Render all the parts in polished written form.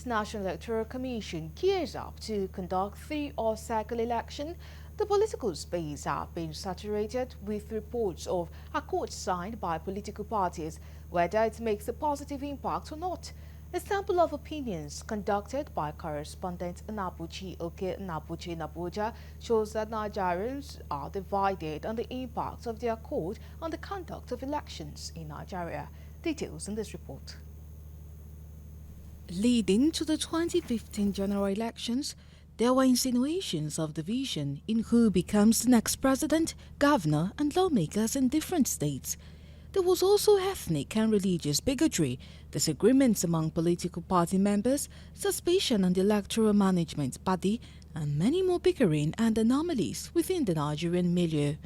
National Electoral Commission gears up to conduct the off-cycle election, the political space has been saturated with reports of accords signed by political parties, whether it makes a positive impact or not. A sample of opinions conducted by correspondent Nabuchi Oke Nabuchi in Abuja shows that Nigerians are divided on the impact of the accord on the conduct of elections in Nigeria. Details in this report. Leading to the 2015 general elections, there were insinuations of division in who becomes the next president, governor, and lawmakers in different states. There was also ethnic and religious bigotry, disagreements among political party members, suspicion on the electoral management body, and many more bickering and anomalies within the Nigerian milieu.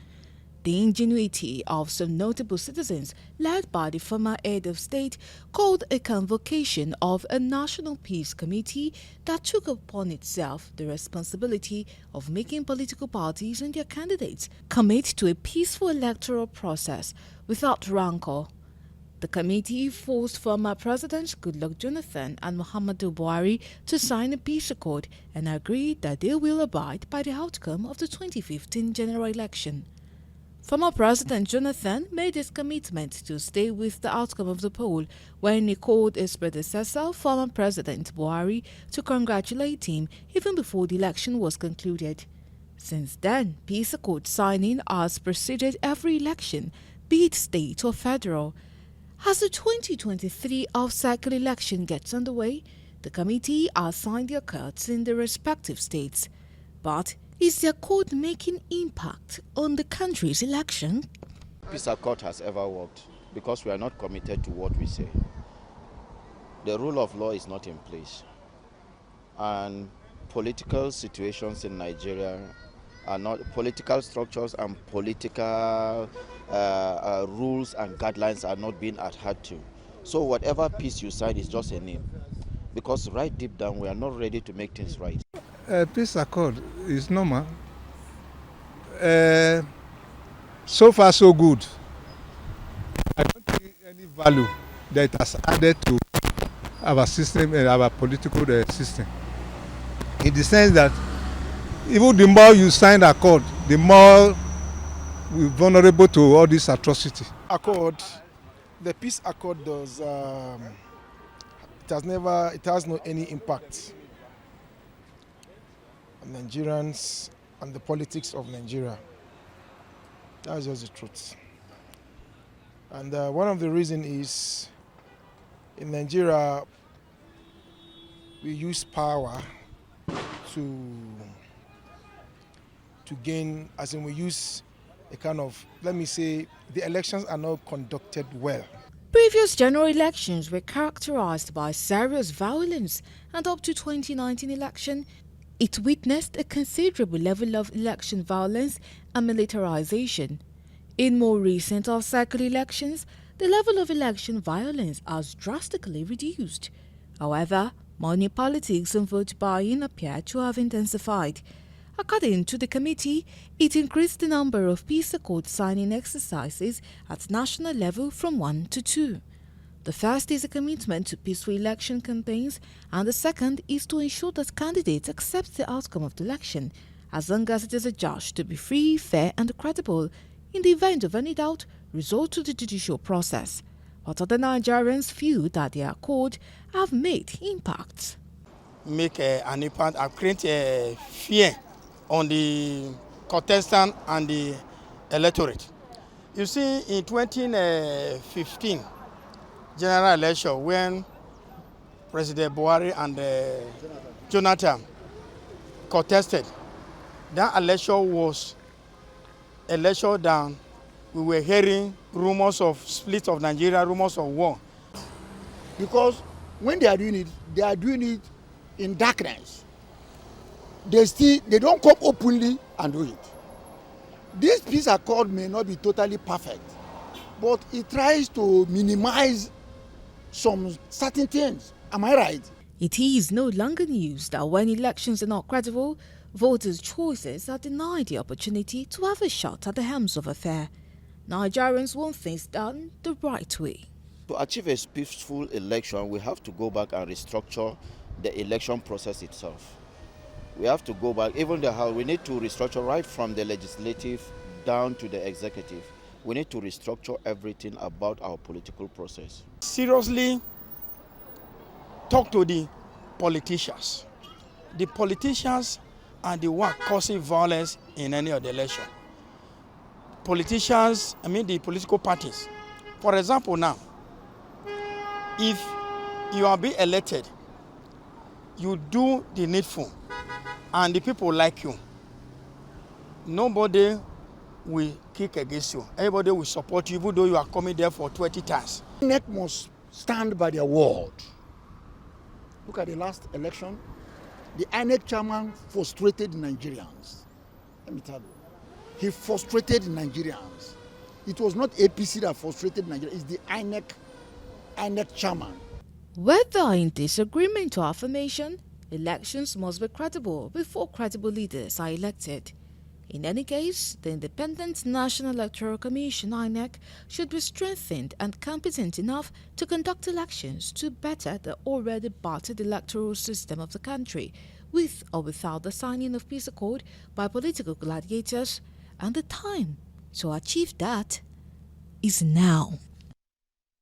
The ingenuity of some notable citizens, led by the former head of state, called a convocation of a National Peace Committee that took upon itself the responsibility of making political parties and their candidates commit to a peaceful electoral process without rancor. The committee forced former Presidents Goodluck Jonathan and Muhammadu Buhari to sign a peace accord and agreed that they will abide by the outcome of the 2015 general election. Former President Jonathan made his commitment to stay with the outcome of the poll when he called his predecessor, former President Buhari, to congratulate him even before the election was concluded. Since then, peace accord signing has preceded every election, be it state or federal. As the 2023 off-cycle election gets underway, the committee has signed the accords in the respective states. But is the accord making impact on the country's election? Peace accord has ever worked because we are not committed to what we say. The rule of law is not in place, and political situations in Nigeria are not, political structures and political rules and guidelines are not being adhered to. So whatever peace you sign is just a name, because right deep down we are not ready to make things right. Peace accord is normal. So far so good. I don't see any value that has added to our system and our political system. In the sense that even the more you sign the accord, the more we're vulnerable to all this atrocity. The peace accord does. It has no any impact on Nigerians and the politics of Nigeria. That's just the truth. And one of the reasons is in Nigeria we use power to gain, as in we use a kind of, let me say, the elections are not conducted well. Previous general elections were characterized by serious violence, and up to 2019 election, it witnessed a considerable level of election violence and militarization. In more recent off-cycle elections, the level of election violence has drastically reduced. However, money politics and vote buying appear to have intensified. According to the committee, it increased the number of peace accord signing exercises at national level from 1 to 2. The first is a commitment to peaceful election campaigns, and the second is to ensure that candidates accept the outcome of the election, as long as it is adjudged to be free, fair, and credible. In the event of any doubt, resort to the judicial process. But other Nigerians feel that the accord have made impacts. Make an impact and create a fear on the contestant and the electorate. You see, in 2015 general election, when President Buhari and Jonathan contested, that election was election down. We were hearing rumors of split of Nigeria, rumors of war. Because when they are doing it in darkness. They don't come openly and do it. This peace accord may not be totally perfect, but it tries to minimize some certain things. Am I right? It is no longer news that when elections are not credible, voters' choices are denied the opportunity to have a shot at the helms of affair. Nigerians want things done the right way. To achieve a peaceful election, we have to go back and restructure the election process itself. We have to go back, even the how we need to restructure right from the legislative down to the executive. We need to restructure everything about our political process. Seriously, talk to the politicians. The politicians are the one causing violence in any of the election. Politicians, I mean the political parties. For example now, if you are being elected, you do the needful and the people like you, nobody will kick against you. Everybody will support you even though you are coming there for 20 times. INEC must stand by their word. Look at the last election. The INEC chairman frustrated Nigerians. Let me tell you. He frustrated Nigerians. It was not APC that frustrated Nigeria. It's the INEC chairman. Whether in disagreement or affirmation, elections must be credible before credible leaders are elected. In any case, the Independent National Electoral Commission (INEC) should be strengthened and competent enough to conduct elections to better the already battered electoral system of the country, with or without the signing of peace accord by political gladiators, and the time to achieve that is now.